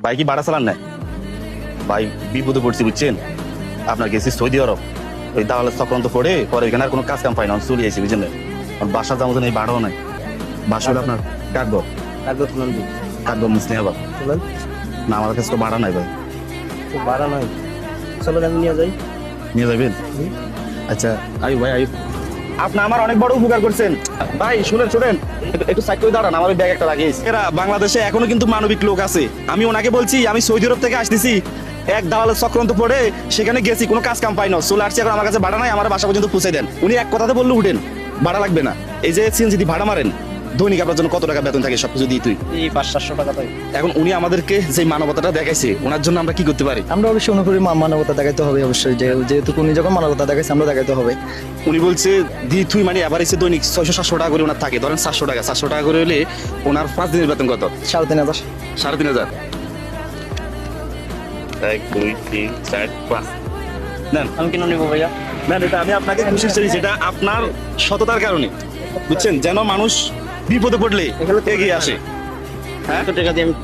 ভাই কি ভাড়া চালান না? ভাই বিপদে পড়ছি বুঝছেন, আপনার গেছি সৌদি আরব, ওই দালালের চক্রান্ত পড়ে পরে এখানে আর কোনো কাজ কাম পাই না, চলে যাইছি বুঝলেন। বাসা যাওয়ার মতন এই ভাড়াও নাই। বাসা হলো আপনার কাকবর, কাগজ তুলেন দিই কাকবর মুসলিম আবার তুলেন। না, আমার কাছে তো ভাড়া নাই ভাই। তো ভাড়া নাই, চলো আমি নিয়ে যাই। নিয়ে যাবেন? আচ্ছা আই ভাই আই, আপনি আমার অনেক বড় উপকার করছেন ভাই। শুনেন একটু সাইড করে দাঁড়ান, আমার ব্যাগ একটা লাগিয়েছে। এরা বাংলাদেশে এখনো কিন্তু মানবিক লোক আছে। আমি ওনাকে বলছি আমি সৌদি আরব থেকে আসতেছি, এক দালালের চক্রান্ত পড়ে সেখানে গেছি, কোনো কাজ কাম পাই না, চলে আসছি, এখন আমার কাছে ভাড়া নাই, আমার বাসা পর্যন্ত পৌঁছে দেন। উনি এক কথাতে বললে উঠেন, ভাড়া লাগবে না। এই যে সিএনজি যদি ভাড়া মারেন, দৈনিক আপনার জন্য কত টাকা বেতন থাকে সবকিছু দিয়ে তুই। এই 500-700 টাকা তাই। এখন উনি আমাদেরকে যে মানবতাটা দেখাইছে, ওনার জন্য আমরা কি করতে পারি? আমরা অবশ্যই মনে করি মানবতা দেখাইতে হবে অবশ্যই, যেহেতু উনি যখন মানবতা দেখাইছে আমরা দেখাইতে হবে। উনি বলছে দি তুই মানে এভারেজে দৈনিক 600-700 টাকা করে ওনার থাকে, ধরেন 700 টাকা করে হলে ওনার 5 দিনের বেতন কত? 3,500। 3,500। 1 2 3 4 5 নেন আমি কেন নেবো ভাইয়া? নেন, এটা আমি আপনাকে খুশি চাইছি, এটা আপনার সততার কারণে বুঝছেন, যেন মানুষ বিপদে পড়লে এগিয়ে আসে। হ্যাঁ এত টাকা দিয়ে আমি